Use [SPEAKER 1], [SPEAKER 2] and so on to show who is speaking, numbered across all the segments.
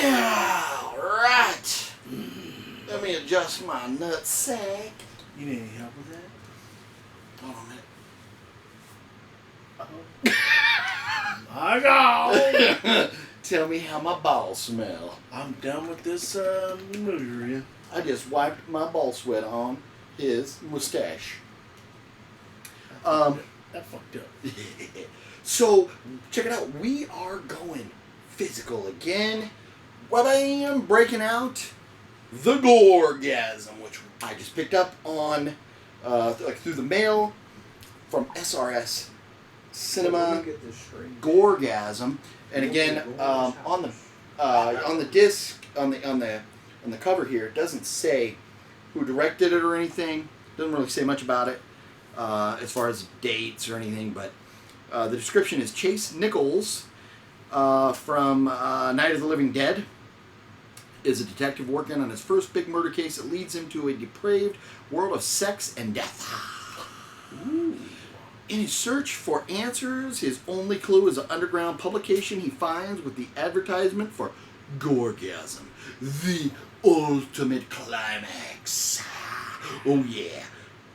[SPEAKER 1] Yeah, right. Let me adjust my nutsack.
[SPEAKER 2] You need any help with that?
[SPEAKER 1] Hold on a minute.
[SPEAKER 2] My God!
[SPEAKER 1] Tell me how my balls smell.
[SPEAKER 2] I'm done with this movie review.
[SPEAKER 1] I just wiped my ball sweat on his mustache.
[SPEAKER 2] That fucked up.
[SPEAKER 1] So, check it out. We are going physical again. What I am breaking out the Gorgasm, which I just picked up on through the mail from SRS Cinema. Gorgasm, and again on the disc on the cover here, it doesn't say who directed it or anything. Doesn't really say much about it as far as dates or anything, but the description is Chase Nichols from Night of the Living Dead is a detective working on his first big murder case that leads him to a depraved world of sex and death. Ooh. In his search for answers, his only clue is an underground publication he finds with the advertisement for Gorgasm, the ultimate climax. Oh yeah.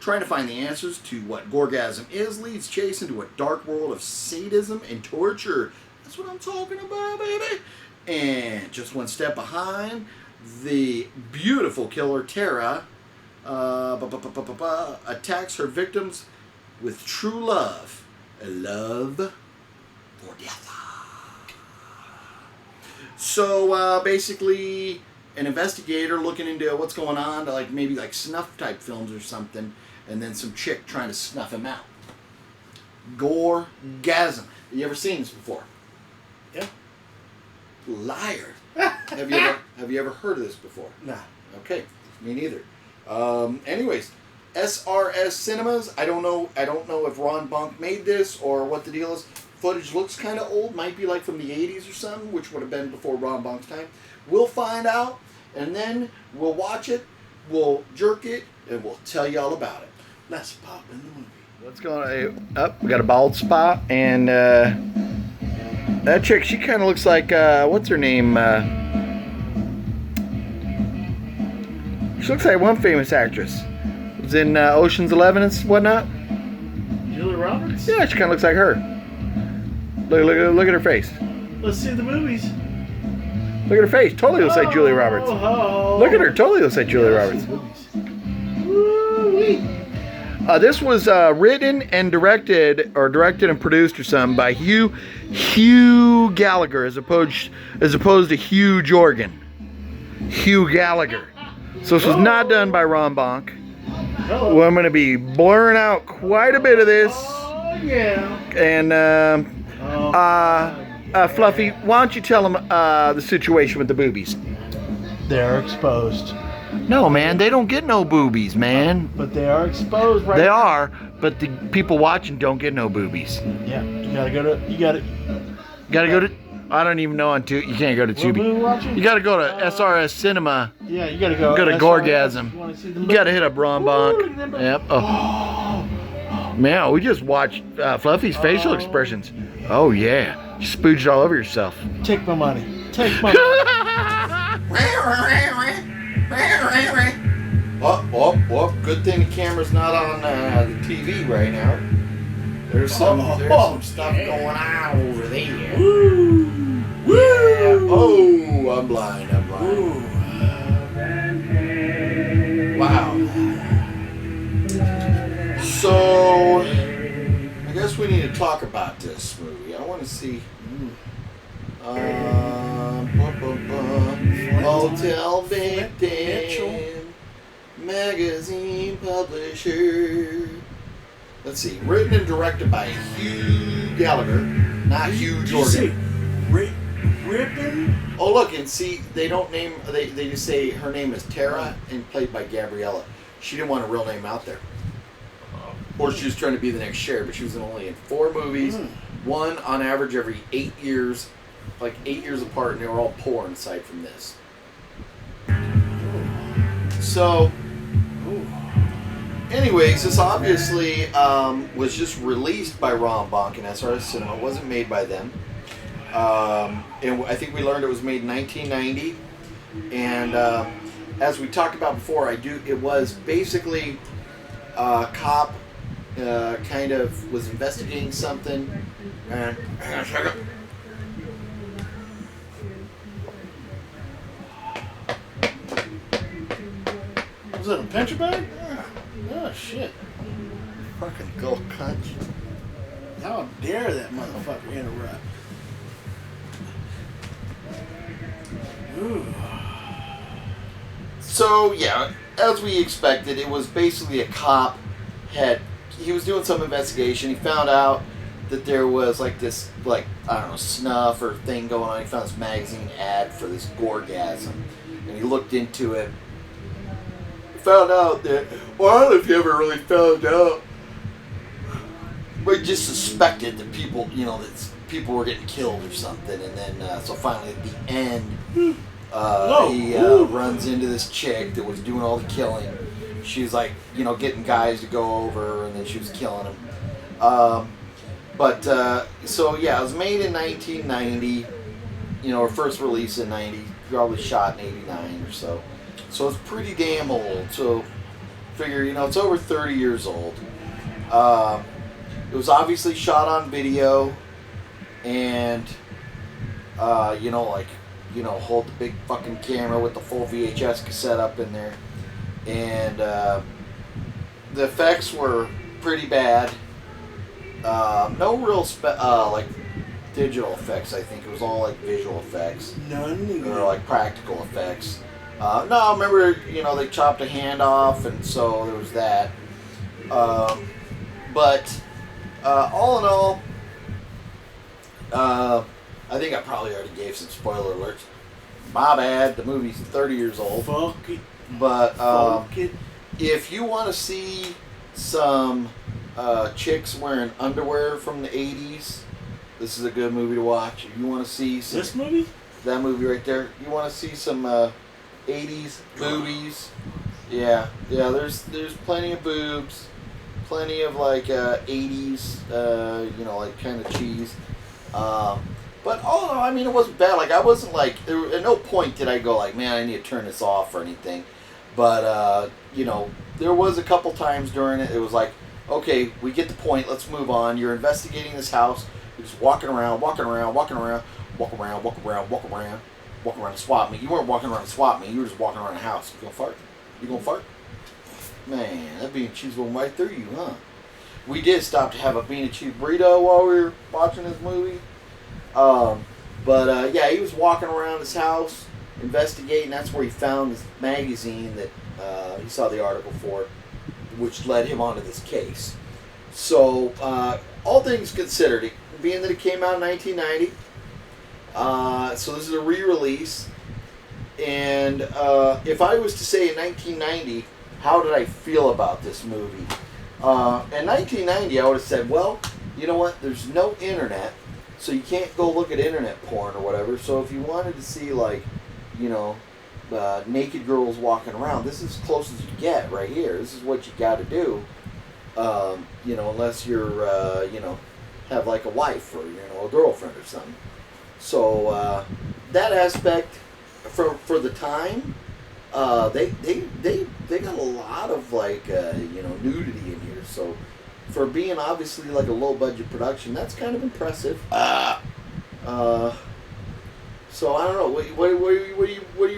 [SPEAKER 1] Trying to find the answers to what Gorgasm is leads Chase into a dark world of sadism and torture. That's what I'm talking about, baby. And just one step behind, the beautiful killer Tara attacks her victims with true love, a love for death. So basically, an investigator looking into what's going on, to maybe snuff type films or something, and then some chick trying to snuff him out. Gorgasm. Have you ever seen this before?
[SPEAKER 2] Yeah.
[SPEAKER 1] Liar. Have you ever heard of this before?
[SPEAKER 2] Nah.
[SPEAKER 1] Okay, me neither. Anyways. SRS Cinemas. I don't know if Ron Bonk made this or what the deal is. Footage looks kind of old. Might be from the 80s or something, which would have been before Ron Bonk's time. We'll find out, and then we'll watch it, we'll jerk it, and we'll tell you all about it.
[SPEAKER 2] Let's pop in the movie.
[SPEAKER 1] What's going on? We got a bald spot, and that chick, she kind of looks like, what's her name? She looks like one famous actress. In Ocean's 11 and whatnot.
[SPEAKER 2] Julia Roberts?
[SPEAKER 1] Yeah, she kind of looks like her. Look at her face.
[SPEAKER 2] Let's see the movies.
[SPEAKER 1] Look at her face. Totally looks like Julia Roberts. Look at her. Totally looks like Julia Roberts. This was written and directed and produced or something by Hugh Gallagher as opposed to Hugh Jorgen. Hugh Gallagher. So this was not done by Ron Bonk. Well, I'm going to be blurring out quite a bit of this.
[SPEAKER 2] Oh, yeah.
[SPEAKER 1] And, Fluffy, why don't you tell them the situation with the boobies?
[SPEAKER 2] They're exposed.
[SPEAKER 1] No, man, they don't get no boobies, man.
[SPEAKER 2] But they are exposed right
[SPEAKER 1] They
[SPEAKER 2] now.
[SPEAKER 1] are, but the people watching don't get no boobies.
[SPEAKER 2] Yeah, you gotta go to,
[SPEAKER 1] I don't even know you can't go to Tubi. You gotta go to SRS Cinema.
[SPEAKER 2] Yeah, you gotta go.
[SPEAKER 1] Go to Gorgasm.
[SPEAKER 2] You
[SPEAKER 1] gotta hit up Ron Bonk. Yep. Oh. Man, we just watched Fluffy's facial expressions. Oh yeah, you spooged all over yourself.
[SPEAKER 2] Take my money. Take my money.
[SPEAKER 1] Oh, good thing the camera's not on the TV right now. There's some stuff going on over there.
[SPEAKER 2] Woo! Woo!
[SPEAKER 1] Yeah. Oh, I'm blind. Ooh. Wow. So, I guess we need to talk about this movie. I want to see. Hotel Victim Magazine Publisher. Let's see. Written and directed by Hugh Gallagher, not Hugh Jorgen.
[SPEAKER 2] Rippin'?
[SPEAKER 1] Oh, look, and see, they don't name, they just say her name is Tara and played by Gabriella. She didn't want a real name out there. Or she was trying to be the next Cher, but she was only in 4 movies, one on average every 8 years, 8 years apart, and they were all porn aside from this. So, anyways, this obviously was just released by Ron Bonk and SRS Cinema. It wasn't made by them. And I think we learned it was made in 1990. And as we talked about before, it was basically a cop kind of was investigating something. And hang on a second.
[SPEAKER 2] Was that a pincher bag? Oh, shit.
[SPEAKER 1] Fucking go cunt.
[SPEAKER 2] How dare that motherfucker interrupt? Ooh.
[SPEAKER 1] So yeah, as we expected, it was basically a cop he was doing some investigation. He found out that there was like this I don't know, snuff or thing going on. He found this magazine ad for this Gorgasm, and he looked into it. He found out that, well, I don't know if you ever really found out, but he just suspected that people, that people were getting killed or something, and then so finally at the end. He runs into this chick that was doing all the killing. She was like, getting guys to go over, and then she was killing them. So yeah, it was made in 1990. Her first release in 90, probably shot in 89 or so. So it's pretty damn old. So figure, it's over 30 years old. It was obviously shot on video, and hold the big fucking camera with the full VHS cassette up in there. And the effects were pretty bad. No real digital effects, I think. It was all like visual effects.
[SPEAKER 2] None?
[SPEAKER 1] Or like practical effects. No, remember, they chopped a hand off, and so there was that. But all in all, I think I probably already gave some spoiler alerts. My bad. The movie's 30 years old.
[SPEAKER 2] Fuck it.
[SPEAKER 1] But
[SPEAKER 2] Fuck it.
[SPEAKER 1] if you want to see some chicks wearing underwear from the 80s, this is a good movie to watch. If you want to see some,
[SPEAKER 2] This movie?
[SPEAKER 1] that movie right there, you want to see some 80s boobies. Yeah. There's plenty of boobs, plenty of 80s, kind of cheese. But all in all, it wasn't bad. I wasn't at no point did I go man, I need to turn this off or anything. But, there was a couple times during it, it was okay, we get the point, let's move on. You're investigating this house, you're just walking around to swap meet. You weren't walking around to swap meet, you were just walking around the house. You gonna fart? Man, that bean and cheese went right through you, huh? We did stop to have a bean and cheese burrito while we were watching this movie. Yeah, he was walking around his house investigating. That's where he found this magazine that he saw the article for, which led him onto this case. So, all things considered, being that it came out in 1990, so this is a re-release. And if I was to say in 1990, how did I feel about this movie? In 1990, I would have said, well, you know what? There's no internet. So you can't go look at internet porn or whatever. So if you wanted to see naked girls walking around, this is as close as you get right here. This is what you got to do. Unless you're have a wife or a girlfriend or something. So that aspect for the time, they got a lot of nudity in here. So. For being obviously a low budget production, that's kind of impressive. So I don't know. What are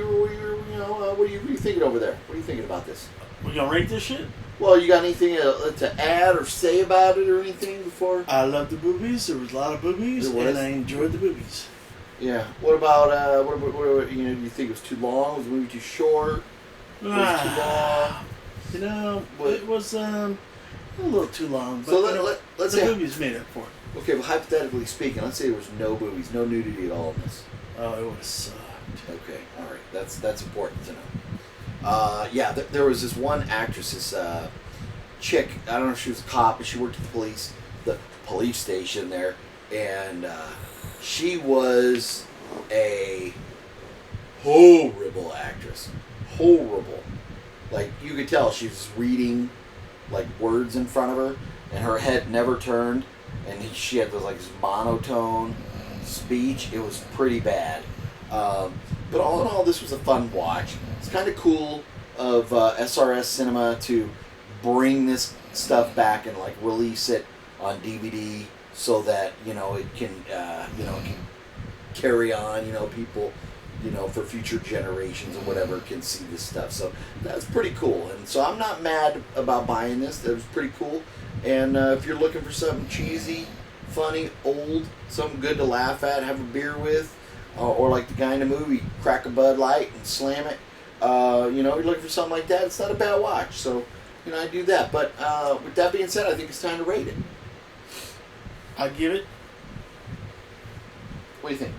[SPEAKER 1] you thinking over there? What are you thinking about this?
[SPEAKER 2] We gonna rate this shit?
[SPEAKER 1] Well, you got anything to add or say about it or anything before?
[SPEAKER 2] I love the boobies. There was a lot of boobies, and I enjoyed the boobies.
[SPEAKER 1] Yeah. What about do you think it was too long? Was the movie too short? Was it too long?
[SPEAKER 2] It was a little too long. But
[SPEAKER 1] so let's say
[SPEAKER 2] the boobies made up for it.
[SPEAKER 1] Okay, well, hypothetically speaking, let's say there was no boobies, no nudity at all in this.
[SPEAKER 2] Oh, it would have sucked.
[SPEAKER 1] Okay, all right, that's important to know. There was this one actress, this chick. I don't know if she was a cop, but she worked at the police station there, and she was a horrible actress. Horrible. You could tell she was reading words in front of her, and her head never turned, and she had this monotone, speech. It was pretty bad. But all in all, this was a fun watch. It's kind of cool of SRS Cinema to bring this stuff back and like release it on DVD so that it can it can carry on. People for future generations or whatever can see this stuff. So that's pretty cool. And so I'm not mad about buying this. That was pretty cool. And if you're looking for something cheesy, funny, old, something good to laugh at, have a beer with, or like the guy in the movie, crack a Bud Light and slam it. You're looking for something like that. It's not a bad watch. So I do that. But with that being said, I think it's time to rate it.
[SPEAKER 2] I give it
[SPEAKER 1] What do you think?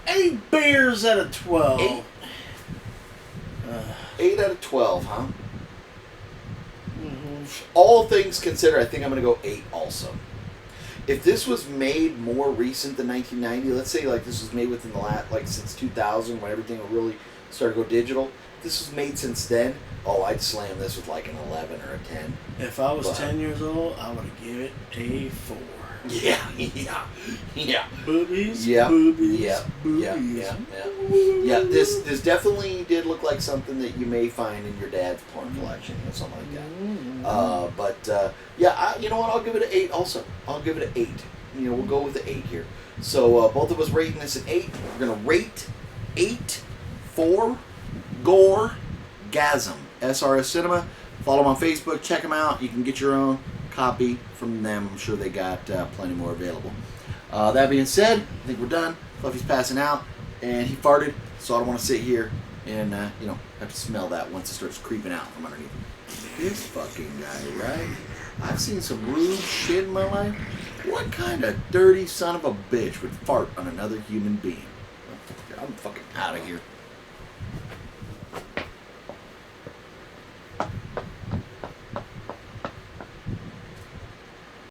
[SPEAKER 2] 8 beers out of 12.
[SPEAKER 1] 8? 8 out of 12, huh?
[SPEAKER 2] Mm-hmm.
[SPEAKER 1] All things considered, I think I'm going to go 8 also. If this was made more recent than 1990, let's say like this was made within the last, like since 2000 when everything really started to go digital, if this was made since then, I'd slam this with like an 11 or a 10.
[SPEAKER 2] If I was 10 years old, I would have given it a 4.
[SPEAKER 1] Yeah.
[SPEAKER 2] Boobies,
[SPEAKER 1] Yeah.
[SPEAKER 2] boobies,
[SPEAKER 1] Yeah.
[SPEAKER 2] boobies.
[SPEAKER 1] Yeah. This definitely did look like something that you may find in your dad's porn collection or something like that. You know what? I'll give it an 8 also. I'll give it an 8. We'll go with the 8 here. So both of us rating this at 8. We're going to rate 8 for Gorgasm. SRS Cinema. Follow them on Facebook. Check them out. You can get your own copy from them. I'm sure they got plenty more available. That being said, I think we're done. Fluffy's passing out, and he farted, so I don't want to sit here and have to smell that once it starts creeping out from underneath. This fucking guy, right? I've seen some rude shit in my life. What kind of dirty son of a bitch would fart on another human being? I'm fucking out of here.